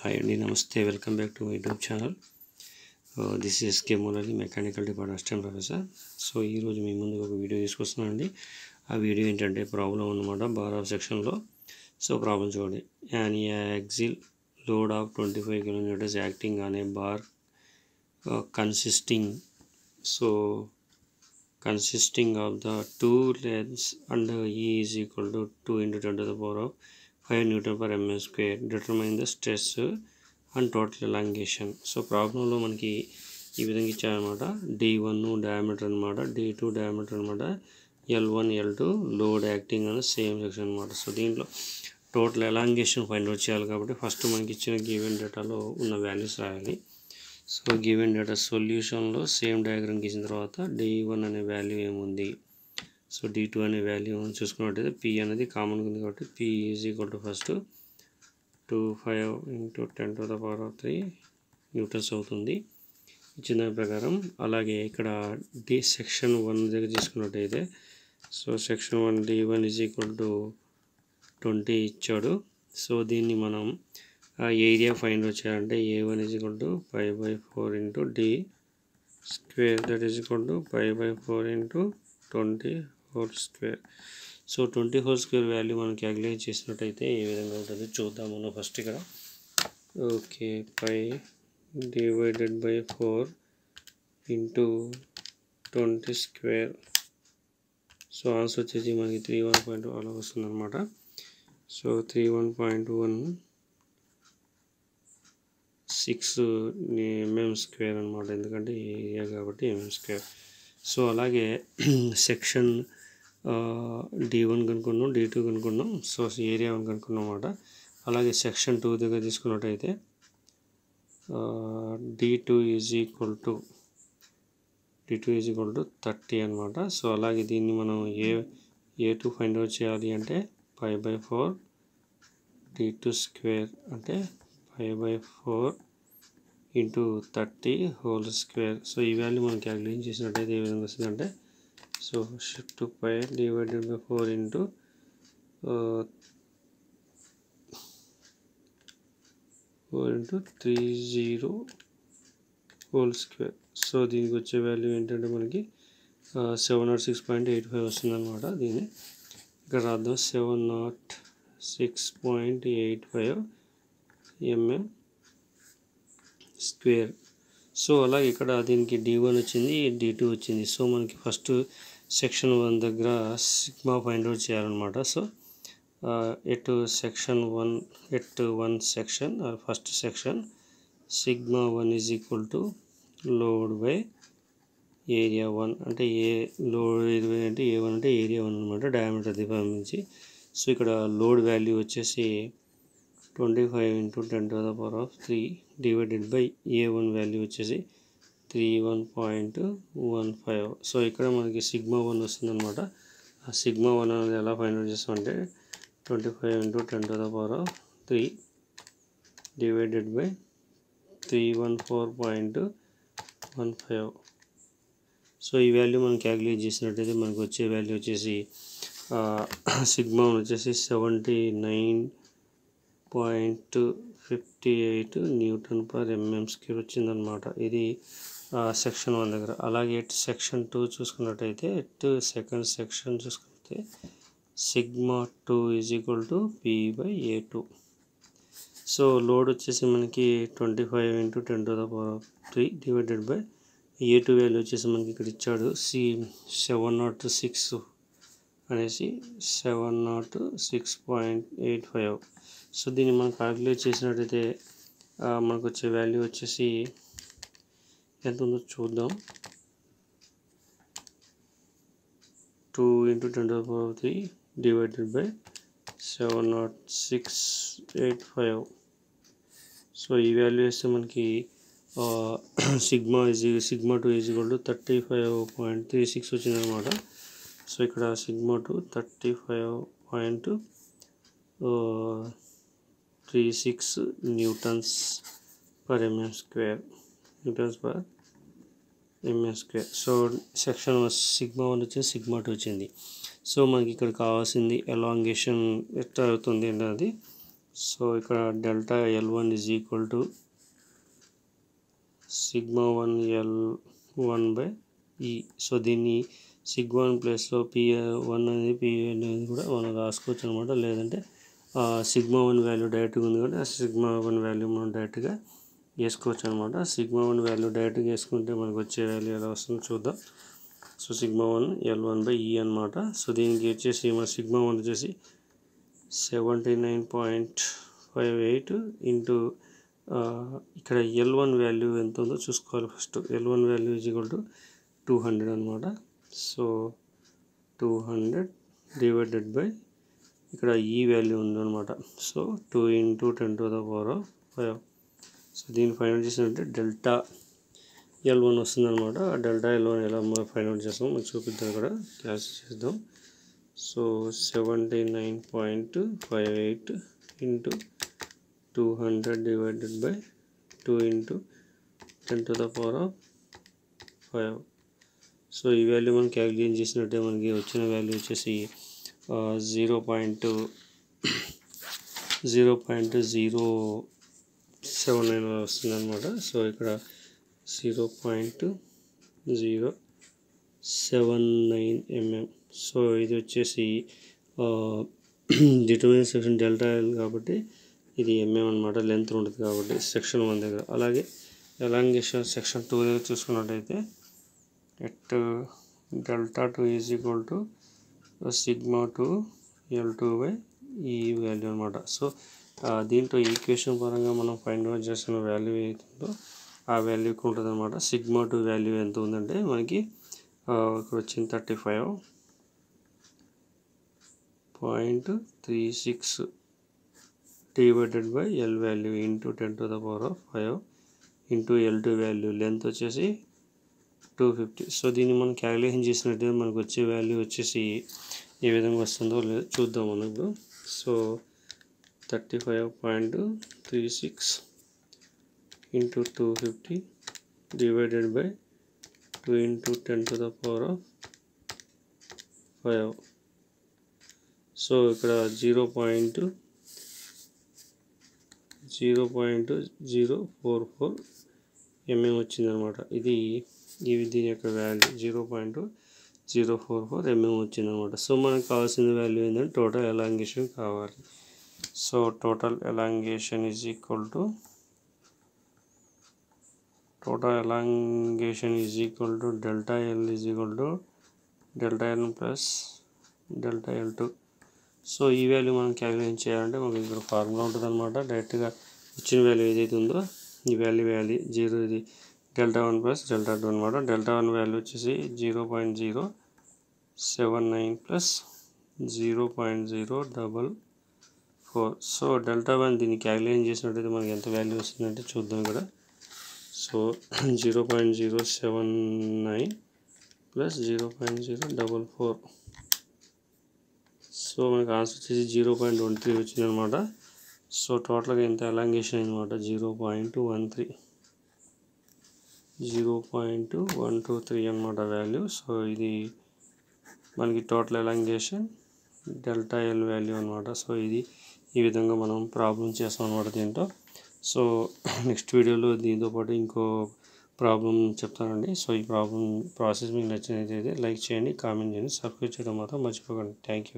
Hi Andy, Namaste. Welcome back to my YouTube channel. This is K. Murali, Mechanical Department Assistant Professor. So ఈ రోజు మీ ముందుకు ఒక video తీసుకొస్తున్నానండి. ఆ video ఏంటంటే problem అన్నమాట బార్ ఆఫ్ సెక్షన్లో. సో ప్రాబ్లం చూడండి. An axial load of 25 kN acting on a bar consisting of the two lengths and E is equal to 2 into 10 to the power of 5 Newton per mm square. Determine the stress and total elongation. So ప్రాబ్లంలో మనకి ఈ విధంగా ఇచ్చారనమాట. D1 diameter అనమాట, D2 diameter అనమాట, L1 L2 load acting అనే same section అనమాట. So దీంట్లో టోటల్ ఎలాంగేషన్ ఫైండ్ అవుట్ చేయాలి కాబట్టి ఫస్ట్ మనకి ఇచ్చిన గివెన్ డేటాలో ఉన్న వాల్యూస్ రాయాలి. సో గివెన్ డేటా సొల్యూషన్లో సేమ్ డయాగ్రామ్ గీసిన తర్వాత D1 అనే వాల్యూ ఏముంది, సో D2 అనే వాల్యూ చూసుకున్నట్టయితే P అనేది కామన్గా ఉంది కాబట్టి P is equal to first 25 into 10 to the power of 3 newtons అవుతుంది ఇచ్చిన దాని ప్రకారం. అలాగే ఇక్కడ డి సెక్షన్ 1 దగ్గర తీసుకున్నట్టయితే so section 1 D1 is equal to 20 ఇచ్చాడు. సో దీన్ని మనం ఏరియా ఫైండ్ అవుట్ చేయాలంటే A1 is equal to 5/4 into D square, that is equal to 5/4 into 20 whole square. So 20 whole square value మనం క్యాలిక్యులేట్ చేసినట్టయితే ఏ విధంగా ఉంటుంది చూద్దాం మనం ఫస్ట్ ఇక్కడ. Okay, 5 divided by 4 into 20 square. So answer వచ్చేసి మనకి 31.2 అలా వస్తుంది అనమాట. సో 31.16 mm స్క్వేర్ అనమాట, ఎందుకంటే ఏరియా కాబట్టి mm స్క్వేర్. సో అలాగే సెక్షన్ D1 కనుక్కున్నాం, D2 కనుక్కున్నాం, సో ఏరియా 1 కనుక్కున్నాం అన్నమాట. అలాగే సెక్షన్ 2 దగ్గర తీసుకున్నట్టయితే D2 ఈజ్ ఈక్వల్ టు 30 అనమాట. సో అలాగే దీన్ని మనం A2 ఫైండ్ అవుట్ చేయాలి అంటే 5/4 D2 స్క్వేర్ అంటే 5/4 into 30 whole square. సో ఈ వాల్యూ మనం క్యాలిక్యులేట్ చేసినట్టయితే ఏ విధంగా వస్తుందంటే so shift 5 divided by 4 into 30 whole square. So దీనికి వచ్చే వాల్యూ ఏంటంటే మనకి 706.85 వస్తుంది అనమాట. దీన్ని ఇక్కడ రాద్దాం, 706.85 mm స్క్వేర్. సో అలాగే ఇక్కడ దీనికి D1 వచ్చింది, D2 వచ్చింది. సో మనకి ఫస్ట్ సెక్షన్ 1 దగ్గర సిగ్మా ఫైండ్ అవుట్ చేయాలన్నమాట. So at one section first section sigma 1 is equal to load by area 1 అంటే లోడ్ అంటే A1 అంటే ఏరియా 1 అనమాట, డయామీటర్ నుంచి. సో ఇక్కడ లోడ్ వాల్యూ వచ్చేసి 25 into 10 to the power of 3 divided by A1 value వచ్చేసి 31.15. So ఇక్కడ మనకి సిగ్మా 1 వస్తుంది అనమాట. ఆ సిగ్మా 1 అనేది ఎలా ఫైండ్ అవుట్ చేస్తామంటే 25 into 10 to the power of 3 divided by 314.15. So ఈ వాల్యూ మనం క్యాలిక్యులేట్ చేసినట్టయితే మనకు వచ్చే వాల్యూ వచ్చేసి సిగ్మా 1 వచ్చేసి 79.58 న్యూటన్ పర్ mm స్క్వేర్ వచ్చిందనమాట. ఇది సెక్షన్ 1 దగ్గర. అలాగే సెక్షన్ 2 చూసుకున్నట్టయితే సెకండ్ సెక్షన్ చూసుకుంటే sigma 2 is equal to P/A2. So load వచ్చేసి మనకి 25 into 10 to the power of 3 divided by A2 value వచ్చేసి మనకి ఇక్కడ ఇచ్చాడు 706 అనేసి 706.85. సో దీన్ని మనం క్యాలిక్యులేట్ చేసినట్టయితే మనకు వచ్చే వాల్యూ వచ్చేసి ఎంత ఉందో చూద్దాం. 2 into 10 to the power of 3 divided by 706.85. So ఈ వాల్యూ వేస్తే మనకి సిగ్మా 2 ఈజ్ ఈక్వల్ టు 35.36 వచ్చిందనమాట. సో ఇక్కడ sigma 2 35.36 newtons per mm square. So section sigma 1 వచ్చింది, సిగ్మా 2 వచ్చింది. సో మనకి ఇక్కడ కావాల్సింది ఎలాంగేషన్ ఎట్లా అవుతుంది అనేది సో ఇక్కడ delta L1 is equal to sigma 1 L1 by ఈ. సో దీన్ని సిగ్మా 1 ప్లేస్లో P1 అనేది P అనేది కూడా మనం రాసుకోవచ్చు అనమాట. లేదంటే సిగ్మా 1 వాల్యూ డైరెక్ట్గా ఉంది కాబట్టి ఆ సిగ్మా 1 వాల్యూ మనం డైరెక్ట్గా వేసుకోవచ్చు అనమాట. సిగ్మా 1 వాల్యూ డైరెక్ట్గా వేసుకుంటే మనకు వచ్చే వాల్యూ ఎలా వస్తుందో చూద్దాం. సో సిగ్మా 1 L1 బై ఈ అనమాట. సో దీనికి వచ్చేసి మన సిగ్మా 1 వచ్చేసి 79.58 ఇంటూ ఇక్కడ L1 వాల్యూ ఎంత ఉందో చూసుకోవాలి. First L1 value is equal to 200 అనమాట. సో 200 డివైడెడ్ బై ఇక్కడ ఈ వాల్యూ ఉందన్నమాట. So 2 into 10⁵. సో దీన్ని ఫైండ్ అవుట్ చేసినట్టే డెల్టా L1 వస్తుంది అనమాట. ఆ డెల్టా L1 ఎలా ఫైండ్ అవుట్ చేస్తాం మనకు చూపిద్దాం, ఇక్కడ క్లాస్ చేద్దాం. So 79.58 into 200 divided by 2 into 10⁵. So ఈ వాల్యూ మనం క్యాలిక్యులేట్ చేసినట్టే మనకి వచ్చిన వాల్యూ వచ్చేసి 0.079 వస్తుంది అనమాట. సో ఇక్కడ 0.079 mm. సో ఇది వచ్చేసి డిటర్మినెంట్ సెక్షన్ డెల్టా L కాబట్టి ఇది mm అనమాట, లెంత్ ఉంటుంది కాబట్టి సెక్షన్ 1 దగ్గర. అలాగే ఎలాంగేషన్ సెక్షన్ 2 దగ్గర చూసుకున్నట్టయితే at delta 2 is equal to sigma 2 L2 by ఈ వాల్యూ అనమాట. సో దీంట్లో ఈక్వేషన్ పరంగా మనం ఫైండ్ అవుట్ చేసిన వాల్యూ ఏతుందో ఆ వాల్యూకి ఉంటుంది అనమాట. సిగ్మా 2 వాల్యూ ఎంత ఉందంటే మనకి ఇక్కడ వచ్చింది 35.36 divided by L value into 10⁵ into L2 value length వచ్చేసి 250. సో దీన్ని మనం క్యాలిక్యులేషన్ చేసినట్టు మనకు వచ్చే వాల్యూ వచ్చేసి ఏ విధంగా వస్తుందో లేదో చూద్దాం మనకు. So 35.36 into 250 divided by 2 into 10⁵. So ఇక్కడ 0.044 mm వచ్చిందనమాట. ఇది దీని యొక్క వాల్యూ 0.044 mm వచ్చిందనమాట. సో మనకు కావాల్సిన వాల్యూ ఏంటంటే టోటల్ ఎలాంగేషన్ కావాలి. So total elongation is equal to delta L is equal to delta L plus delta L2. So ఈ వాల్యూ మనం క్యాలిక్యులేట్ చేయాలంటే మనకి ఇక్కడ ఫార్ములా ఉంటుంది అనమాట. డైరెక్ట్గా వచ్చిన వాల్యూ ఏదైతే ఉందో ఈ వాల్యూ 0 ఇది డెల్టా 1 ప్లస్ డెల్టా 2 అనమాట. డెల్టా 1 వాల్యూ వచ్చేసి 0.079 ప్లస్ 0.044. సో డెల్టా 1 దీన్ని క్యాలిక్యులేట్ చేసినట్టయితే మనకి ఎంత వాల్యూ వస్తుందంటే చూద్దాం ఇక్కడ. So 0.079 plus 0.044. సో మనకు ఆన్సర్ వచ్చేసి 0.13 వచ్చింది అనమాట. సో టోటల్గా ఎంత ఎలాంగేషన్ అయిందన్నమాట 0.123 అనమాట వాల్యూ. సో ఇది మనకి total elongation delta L value అనమాట. సో ఇది ఈ విధంగా మనం ప్రాబ్లం చేస్తాం అనమాట దీంట్లో. సో నెక్స్ట్ వీడియోలో దీంతో పాటు ఇంకో ప్రాబ్లం చెప్తానండి. సో ఈ ప్రాసెస్ మీకు నచ్చినట్లయితే లైక్ చేయండి, కామెంట్ చేయండి, సబ్స్క్రైబ్ చేయడం మాత్రం మర్చిపోకండి. Thank you.